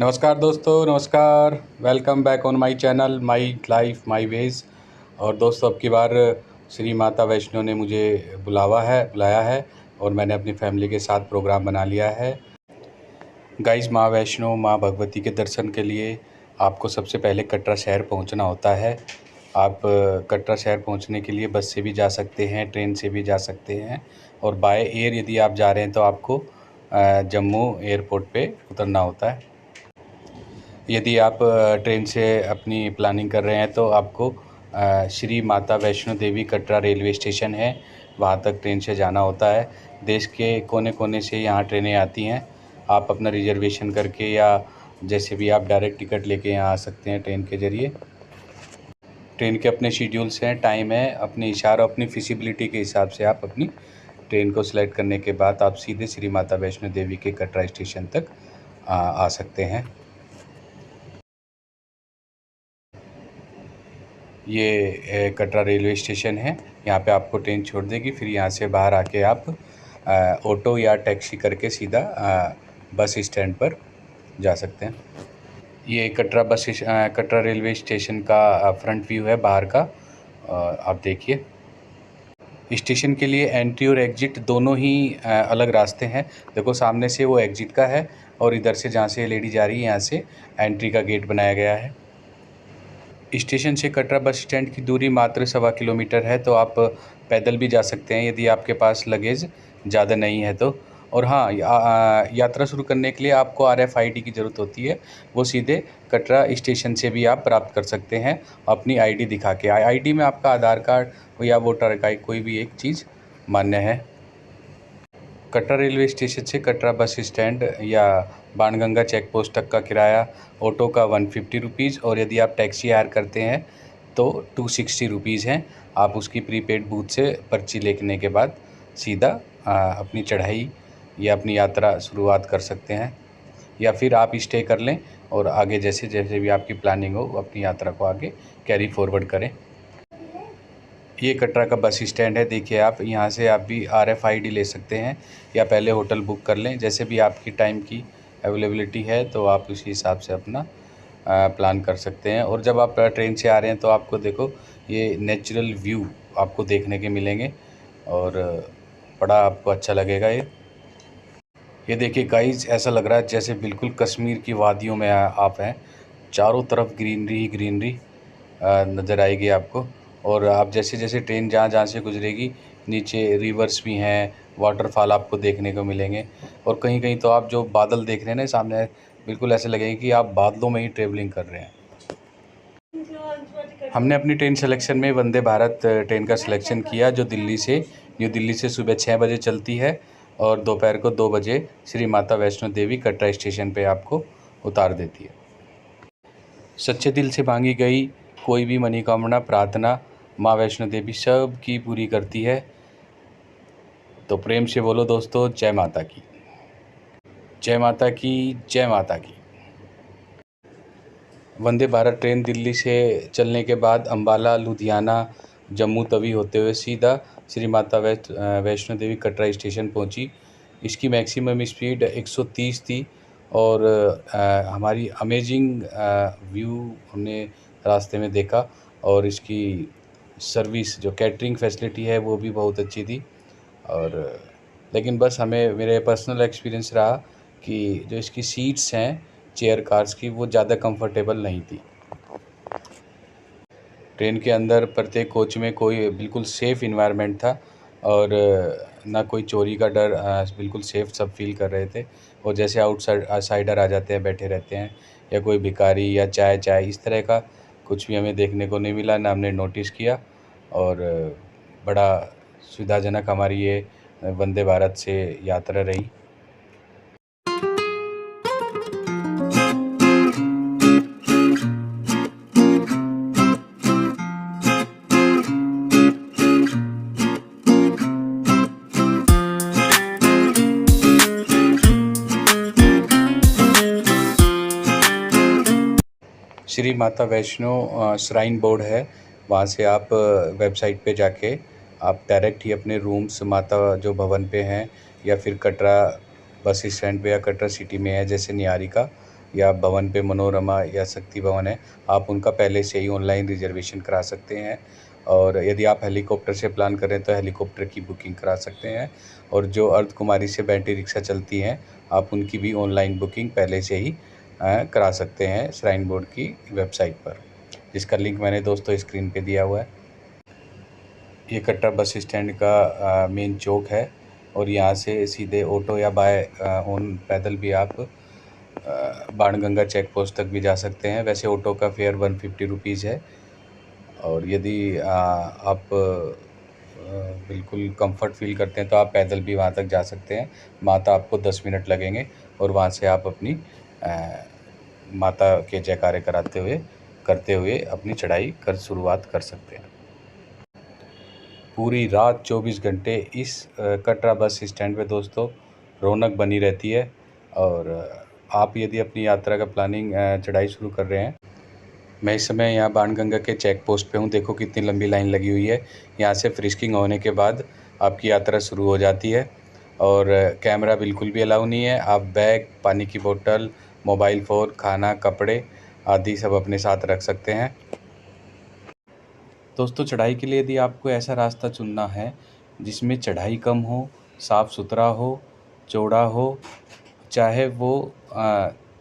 नमस्कार दोस्तों, नमस्कार। Welcome back on my channel my life my ways. और दोस्तों, अब की बार श्री माता वैष्णो ने मुझे बुलाया है और मैंने अपनी फैमिली के साथ प्रोग्राम बना लिया है। गाइस, माँ वैष्णो माँ भगवती के दर्शन के लिए आपको सबसे पहले कटरा शहर पहुंचना होता है। आप कटरा शहर पहुंचने के लिए बस से भी जा सकते हैं, ट्रेन से भी जा सकते हैं, और बाय एयर यदि आप जा रहे हैं तो आपको जम्मू एयरपोर्ट पे उतरना होता है। यदि आप ट्रेन से अपनी प्लानिंग कर रहे हैं तो आपको श्री माता वैष्णो देवी कटरा रेलवे स्टेशन है, वहाँ तक ट्रेन से जाना होता है। देश के कोने कोने से यहाँ ट्रेनें आती हैं। आप अपना रिजर्वेशन करके या जैसे भी आप डायरेक्ट टिकट लेके यहाँ आ सकते हैं ट्रेन के ज़रिए। ट्रेन के अपने शेड्यूल्स हैं, टाइम है, अपने इशारा अपनी फिजिबिलिटी के हिसाब से आप अपनी ट्रेन को सिलेक्ट करने के बाद आप सीधे श्री माता वैष्णो देवी के कटरा स्टेशन तक आ सकते हैं। ये कटरा रेलवे स्टेशन है। यहाँ पे आपको ट्रेन छोड़ देगी, फिर यहाँ से बाहर आके आप ऑटो या टैक्सी करके सीधा बस स्टैंड पर जा सकते हैं। ये कटरा रेलवे स्टेशन का फ्रंट व्यू है बाहर का। आप देखिए, स्टेशन के लिए एंट्री और एग्जिट दोनों ही अलग रास्ते हैं। देखो, सामने से वो एग्जिट का है और इधर से जहाँ से लेडी जा रही है यहाँ से एंट्री का गेट बनाया गया है। स्टेशन से कटरा बस स्टैंड की दूरी मात्र 1.25 किलोमीटर है, तो आप पैदल भी जा सकते हैं यदि आपके पास लगेज ज़्यादा नहीं है तो। और हाँ, यात्रा शुरू करने के लिए आपको RFID की ज़रूरत होती है। वो सीधे कटरा स्टेशन से भी आप प्राप्त कर सकते हैं अपनी ID दिखा के। ID में आपका आधार कार्ड या वोटर कार्ड कोई भी एक चीज़ मान्य है। कटरा रेलवे स्टेशन से कटरा बस स्टैंड या बाणगंगा चेक पोस्ट तक का किराया ऑटो का 150 रुपीज़, और यदि आप टैक्सी हायर करते हैं तो 260 रुपीज़ हैं। आप उसकी प्रीपेड बूथ से पर्ची लेने के बाद सीधा अपनी चढ़ाई या अपनी यात्रा शुरुआत कर सकते हैं, या फिर आप स्टे कर लें और आगे जैसे जैसे भी आपकी प्लानिंग हो अपनी यात्रा को आगे कैरी फॉरवर्ड करें। ये कटरा का बस स्टैंड है। देखिए, आप यहाँ से आप भी RFID ले सकते हैं या पहले होटल बुक कर लें। जैसे भी आपकी टाइम की अवेलेबिलिटी है तो आप उसी हिसाब से अपना प्लान कर सकते हैं। और जब आप ट्रेन से आ रहे हैं तो आपको देखो, ये नेचुरल व्यू आपको देखने के मिलेंगे और बड़ा आपको अच्छा लगेगा। ये देखिए गाइस, ऐसा लग रहा है जैसे बिल्कुल कश्मीर की वादियों में आप हैं। चारों तरफ ग्रीनरी ही ग्रीनरी नज़र आएगी आपको। और आप जैसे जैसे ट्रेन जहाँ जहाँ से गुजरेगी, नीचे रिवर्स भी हैं, वाटरफॉल आपको देखने को मिलेंगे। और कहीं कहीं तो आप जो बादल देख रहे हैं ना सामने, बिल्कुल ऐसे लगेगा कि आप बादलों में ही ट्रेवलिंग कर रहे हैं। हमने अपनी ट्रेन सिलेक्शन में वंदे भारत ट्रेन का सिलेक्शन किया, जो न्यू दिल्ली से सुबह 6 बजे चलती है और दोपहर को 2 बजे श्री माता वैष्णो देवी कटरा स्टेशन पे आपको उतार देती है। सच्चे दिल से मांगी गई कोई भी मनोकामना प्रार्थना माँ वैष्णो देवी सब की पूरी करती है। तो प्रेम से बोलो दोस्तों, जय माता की, जय माता की, जय माता की। वंदे भारत ट्रेन दिल्ली से चलने के बाद अम्बाला, लुधियाना, जम्मू तवी होते हुए सीधा श्री माता वैष्णो देवी कटरा स्टेशन पहुंची। इसकी मैक्सिमम स्पीड 130 थी और हमारी अमेजिंग व्यू हमने रास्ते में देखा। और इसकी सर्विस जो कैटरिंग फैसिलिटी है वो भी बहुत अच्छी थी। और लेकिन बस हमें मेरे पर्सनल एक्सपीरियंस रहा कि जो इसकी सीट्स हैं चेयर कार्स की, वो ज़्यादा कंफर्टेबल नहीं थी। ट्रेन के अंदर प्रत्येक कोच में कोई बिल्कुल सेफ़ इन्वायरमेंट था और ना कोई चोरी का डर, बिल्कुल सेफ़ सब फील कर रहे थे। और जैसे आउटसाइडर आ जाते हैं, बैठे रहते हैं, या कोई भिखारी या चाय इस तरह का कुछ भी हमें देखने को नहीं मिला, ना हमने नोटिस किया। और बड़ा सुविधाजनक हमारी ये वंदे भारत से यात्रा रही। श्री माता वैष्णो श्राइन बोर्ड है, वहाँ से आप वेबसाइट पे जाके आप डायरेक्ट ही अपने रूम्स माता जो भवन पे हैं या फिर कटरा बस स्टैंड पे या कटरा सिटी में है जैसे निहारिका, या भवन पे मनोरमा या शक्ति भवन है, आप उनका पहले से ही ऑनलाइन रिजर्वेशन करा सकते हैं। और यदि आप हेलीकॉप्टर से प्लान करें तो हेलीकॉप्टर की बुकिंग करा सकते हैं। और जो अर्ध कुमारी से बैटरी रिक्शा चलती हैं, आप उनकी भी ऑनलाइन बुकिंग पहले से ही करा सकते हैं श्राइन बोर्ड की वेबसाइट पर, जिसका लिंक मैंने दोस्तों स्क्रीन पे दिया हुआ है। ये कटरा बस स्टैंड का मेन चौक है और यहाँ से सीधे ऑटो या बाय ऑन पैदल भी आप बाणगंगा चेक पोस्ट तक भी जा सकते हैं। वैसे ऑटो का फेयर 150 रुपीज़ है। और यदि आप बिल्कुल कंफर्ट फील करते हैं तो आप पैदल भी वहाँ तक जा सकते हैं। माता आपको 10 मिनट लगेंगे और वहाँ से आप अपनी माता के जयकारे करते हुए अपनी चढ़ाई शुरुआत कर सकते हैं। पूरी रात 24 घंटे इस कटरा बस स्टैंड पे दोस्तों रौनक बनी रहती है। और आप यदि अपनी यात्रा का प्लानिंग चढ़ाई शुरू कर रहे हैं, मैं इस समय यहाँ बाणगंगा के चेक पोस्ट पे हूँ। देखो कितनी लंबी लाइन लगी हुई है। यहाँ से फ्रिस्किंग होने के बाद आपकी यात्रा शुरू हो जाती है। और कैमरा बिल्कुल भी अलाउ नहीं है। आप बैग, पानी की बोतल, मोबाइल फ़ोन, खाना, कपड़े आदि सब अपने साथ रख सकते हैं। दोस्तों चढ़ाई के लिए यदि आपको ऐसा रास्ता चुनना है जिसमें चढ़ाई कम हो, साफ़ सुथरा हो, चौड़ा हो, चाहे वो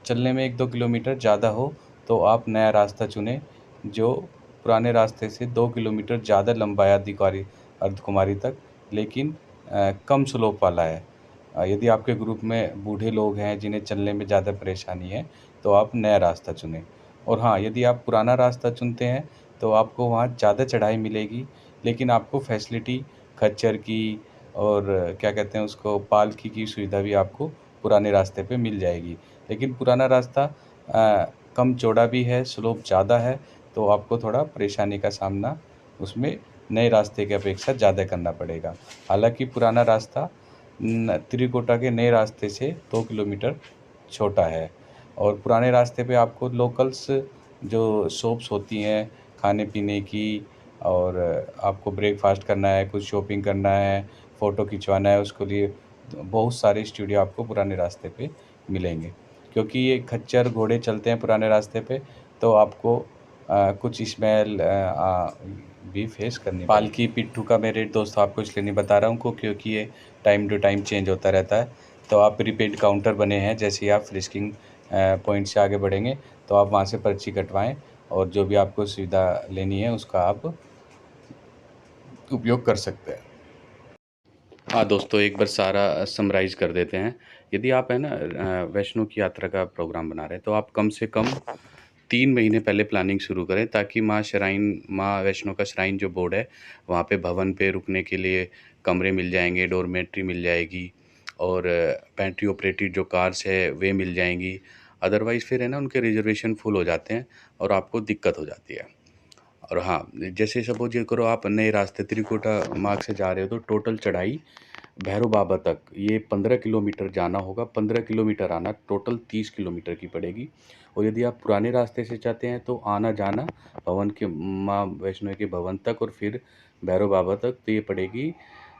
चलने में 1-2 किलोमीटर ज़्यादा हो, तो आप नया रास्ता चुनें जो पुराने रास्ते से 2 किलोमीटर ज़्यादा लंबा है अर्धकुमारी तक, लेकिन कम स्लोप वाला है। यदि आपके ग्रुप में बूढ़े लोग हैं जिन्हें चलने में ज़्यादा परेशानी है, तो आप नया रास्ता चुनें। और हाँ, यदि आप पुराना रास्ता चुनते हैं तो आपको वहाँ ज़्यादा चढ़ाई मिलेगी, लेकिन आपको फैसिलिटी खच्चर की और क्या कहते हैं उसको, पालकी की सुविधा भी आपको पुराने रास्ते पे मिल जाएगी। लेकिन पुराना रास्ता कम चौड़ा भी है, स्लोप ज़्यादा है, तो आपको थोड़ा परेशानी का सामना उसमें नए रास्ते की अपेक्षा ज़्यादा करना पड़ेगा। हालाँकि पुराना रास्ता त्रिकुटा के नए रास्ते से 2 किलोमीटर छोटा है। और पुराने रास्ते पे आपको लोकल्स जो शॉप्स होती हैं खाने-पीने की, और आपको ब्रेकफ़ास्ट करना है, कुछ शॉपिंग करना है, फ़ोटो खिंचवाना है, उसके लिए बहुत सारे स्टूडियो आपको पुराने रास्ते पे मिलेंगे। क्योंकि ये खच्चर घोड़े चलते हैं पुराने रास्ते पे, तो आपको कुछ स्मेल भी फेस करनी पड़ेगी। पालकी पिट्ठू का मैं रेट दोस्तों आपको इसलिए नहीं बता रहा हूँ क्योंकि ये टाइम टू टाइम चेंज होता रहता है। तो आप प्रीपेड काउंटर बने हैं, जैसे ही आप फ्रिस्किंग पॉइंट से आगे बढ़ेंगे तो आप वहाँ से पर्ची कटवाएँ और जो भी आपको सुविधा लेनी है उसका आप उपयोग कर सकते हैं। हाँ दोस्तों, एक बार सारा समराइज़ कर देते हैं। यदि आप है ना वैष्णो की यात्रा का प्रोग्राम बना रहे हैं तो आप कम से कम 3 महीने पहले प्लानिंग शुरू करें, ताकि माँ वैष्णो का श्राइन जो बोर्ड है वहाँ पे भवन पे रुकने के लिए कमरे मिल जाएंगे, डॉर्मेट्री मिल जाएगी और बैटरी ऑपरेटेड जो कार्स है वे मिल जाएंगी। अदरवाइज़ फिर है ना उनके रिजर्वेशन फुल हो जाते हैं और आपको दिक्कत हो जाती है। और हाँ, जैसे सपोज ये करो आप नए रास्ते त्रिकुटा मार्ग से जा रहे हो तो टोटल चढ़ाई भैरव बाबा तक ये 15 किलोमीटर जाना होगा, 15 किलोमीटर आना, टोटल 30 किलोमीटर की पड़ेगी। और यदि आप पुराने रास्ते से चाहते हैं तो आना जाना भवन के माँ वैष्णो के भवन तक और फिर भैरव बाबा तक, तो ये पड़ेगी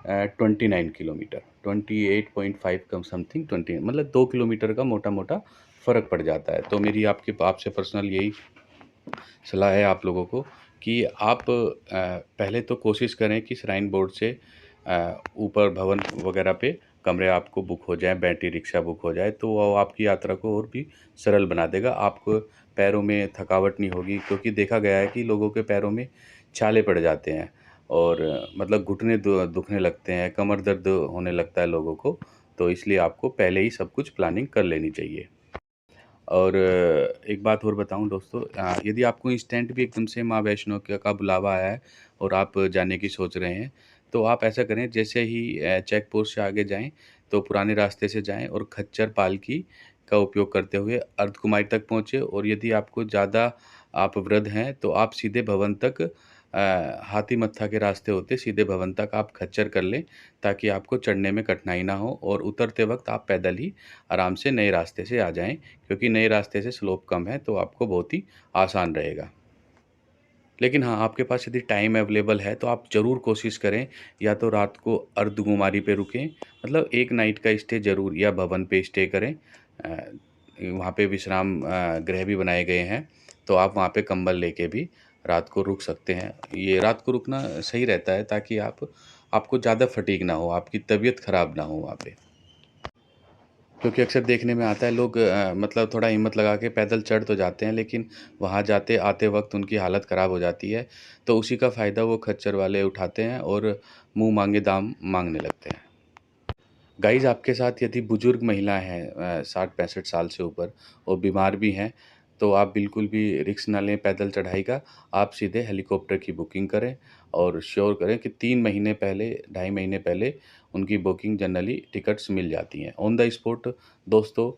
29 किलोमीटर, 28.5 कम समथिंग 20, मतलब 2 किलोमीटर का मोटा मोटा फ़र्क पड़ जाता है। तो मेरी आपसे पर्सनल यही सलाह है आप लोगों को कि आप पहले तो कोशिश करें कि श्राइन बोर्ड से ऊपर भवन वगैरह पे कमरे आपको बुक हो जाएं, बैटरी रिक्शा बुक हो जाए, तो वो आपकी यात्रा को और भी सरल बना देगा। आपको पैरों में थकावट नहीं होगी, क्योंकि देखा गया है कि लोगों के पैरों में छाले पड़ जाते हैं और मतलब घुटने दुखने लगते हैं, कमर दर्द होने लगता है लोगों को। तो इसलिए आपको पहले ही सब कुछ प्लानिंग कर लेनी चाहिए। और एक बात और बताऊं दोस्तों, यदि आपको इंस्टेंट भी एकदम से माँ वैष्णो का बुलावा आया है और आप जाने की सोच रहे हैं, तो आप ऐसा करें, जैसे ही चेक पोस्ट से आगे जाएं तो पुराने रास्ते से जाएं और खच्चर पालकी का उपयोग करते हुए अर्धकुमारी तक पहुँचे। और यदि आपको ज़्यादा आप वृद्ध हैं तो आप सीधे भवन तक हाथी मत्था के रास्ते होते सीधे भवन तक आप खच्चर कर लें, ताकि आपको चढ़ने में कठिनाई ना हो और उतरते वक्त आप पैदल ही आराम से नए रास्ते से आ जाएं, क्योंकि नए रास्ते से स्लोप कम है तो आपको बहुत ही आसान रहेगा। लेकिन हाँ, आपके पास यदि टाइम अवेलेबल है तो आप ज़रूर कोशिश करें, या तो रात को अर्धकुमारी पे रुकें, मतलब एक नाइट का स्टे ज़रूर, या भवन पे स्टे करें। वहाँ पे विश्राम गृह भी बनाए गए हैं, तो आप वहाँ पे कंबल लेके भी रात को रुक सकते हैं। ये रात को रुकना सही रहता है ताकि आपको ज़्यादा फटीग ना हो, आपकी तबीयत ख़राब ना हो वहाँ पे। क्योंकि अक्सर देखने में आता है लोग मतलब थोड़ा हिम्मत लगा के पैदल चढ़ तो जाते हैं, लेकिन वहाँ जाते आते वक़्त उनकी हालत ख़राब हो जाती है, तो उसी का फ़ायदा वो खच्चर वाले उठाते हैं और मुँह मांगे दाम माँगने लगते हैं। गाइज़, आपके साथ यदि बुजुर्ग महिला हैं 60-65 साल से ऊपर और बीमार भी हैं, तो आप बिल्कुल भी रिस्क ना लें पैदल चढ़ाई का। आप सीधे हेलीकॉप्टर की बुकिंग करें और श्योर करें कि 3 महीने पहले, ढाई महीने पहले उनकी बुकिंग जनरली टिकट्स मिल जाती हैं। ऑन द स्पॉट दोस्तों,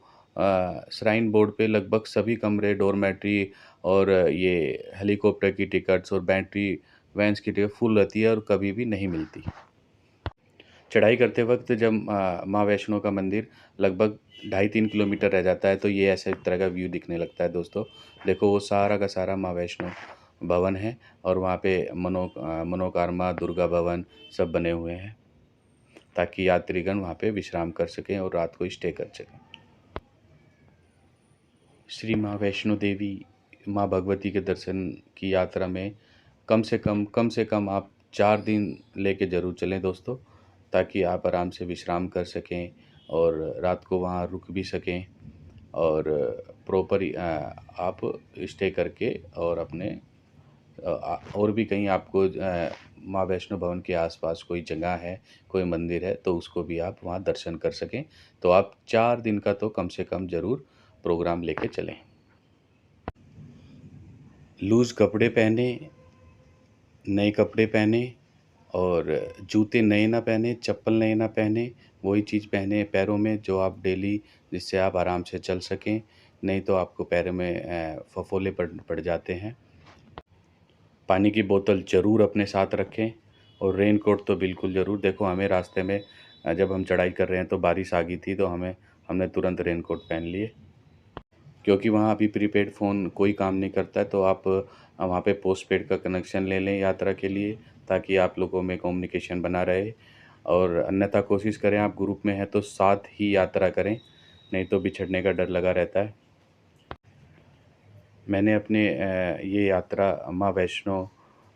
श्राइन बोर्ड पे लगभग सभी कमरे, डॉर्मेट्री और ये हेलीकॉप्टर की टिकट्स और बैटरी वैन्स की टिकट फुल रहती है और कभी भी नहीं मिलती। चढ़ाई करते वक्त जब माँ वैष्णो का मंदिर लगभग 2.5-3 किलोमीटर रह जाता है, तो ये ऐसे तरह का व्यू दिखने लगता है दोस्तों। देखो वो सारा का सारा माँ वैष्णो भवन है और वहाँ पे मनोकामना दुर्गा भवन सब बने हुए हैं, ताकि यात्रीगण वहाँ पे विश्राम कर सकें और रात को स्टे कर सकें। श्री माँ वैष्णो देवी माँ भगवती के दर्शन की यात्रा में कम से कम आप 4 दिन लेके ज़रूर चलें दोस्तों, ताकि आप आराम से विश्राम कर सकें और रात को वहाँ रुक भी सकें और प्रॉपर आप स्टे करके और अपने और भी कहीं आपको माँ वैष्णो भवन के आसपास कोई जगह है, कोई मंदिर है, तो उसको भी आप वहाँ दर्शन कर सकें। तो आप 4 दिन का तो कम से कम ज़रूर प्रोग्राम लेके चलें। लूज़ कपड़े पहने, नए कपड़े पहने और जूते नए ना पहने, चप्पल नए ना पहने, वही चीज़ पहने पैरों में जो आप डेली, जिससे आप आराम से चल सकें, नहीं तो आपको पैरों में फफोले पड़ जाते हैं। पानी की बोतल ज़रूर अपने साथ रखें और रेन कोट तो बिल्कुल ज़रूर। देखो हमें रास्ते में जब हम चढ़ाई कर रहे हैं तो बारिश आ गई थी, तो हमने तुरंत रेन कोट पहन लिए, क्योंकि वहाँ अभी प्रीपेड फ़ोन कोई काम नहीं करता है। तो आप वहाँ पे पोस्टपेड का कनेक्शन ले लें यात्रा के लिए, ताकि आप लोगों में कम्युनिकेशन बना रहे। और अन्यथा कोशिश करें, आप ग्रुप में हैं तो साथ ही यात्रा करें, नहीं तो बिछड़ने का डर लगा रहता है। मैंने अपने ये यात्रा माँ वैष्णो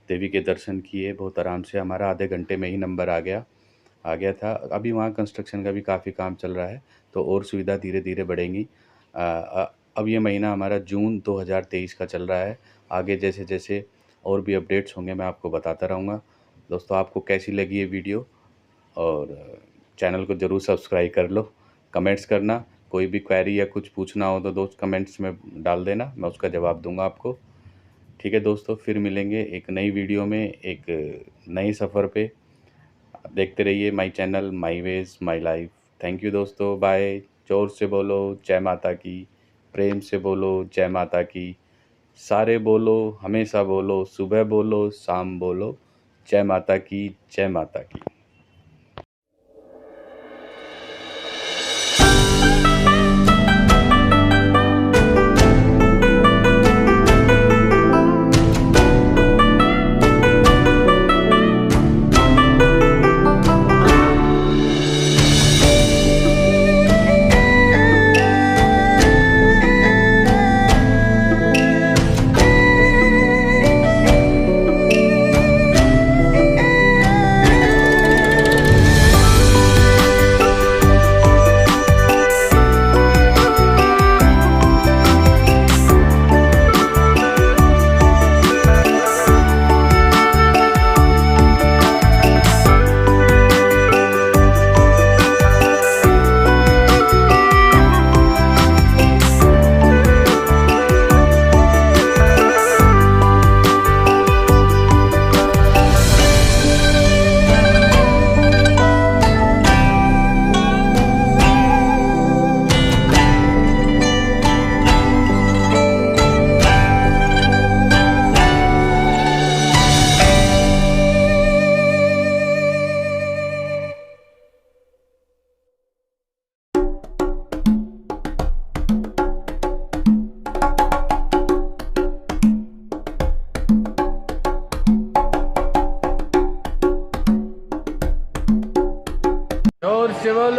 देवी के दर्शन किए बहुत आराम से। हमारा आधे घंटे में ही नंबर आ गया था। अभी वहाँ कंस्ट्रक्शन का भी काफ़ी काम चल रहा है, तो और सुविधा धीरे धीरे बढ़ेंगी। अब ये महीना हमारा जून 2023 का चल रहा है। आगे जैसे जैसे और भी अपडेट्स होंगे मैं आपको बताता रहूँगा। दोस्तों, आपको कैसी लगी ये वीडियो, और चैनल को ज़रूर सब्सक्राइब कर लो। कमेंट्स करना, कोई भी क्वेरी या कुछ पूछना हो तो दोस्त कमेंट्स में डाल देना, मैं उसका जवाब दूंगा आपको। ठीक है दोस्तों, फिर मिलेंगे एक नई वीडियो में, एक नए सफ़र पे। देखते रहिए my channel, my ways my life. Thank you दोस्तों, बाय। जोर से बोलो जय माता की, प्रेम से बोलो जय माता की, सारे बोलो, हमेशा बोलो, सुबह बोलो, शाम बोलो, जय माता की, जय माता की।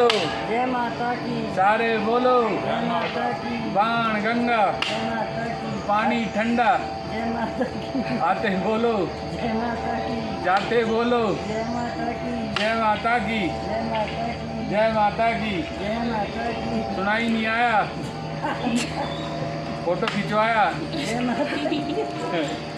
बोलो, जय माता की, सारे बोलो, जय माता की, बाण गंगा, जय माता की, पानी ठंडा, जय माता की, आते बोलो, जय माता की, जाते बोलो, जय माता की, जय माता की, जय माता की, जय माता की। जय माता की, सुनाई नहीं आया, फोटो खिंचवाया। जय माता की।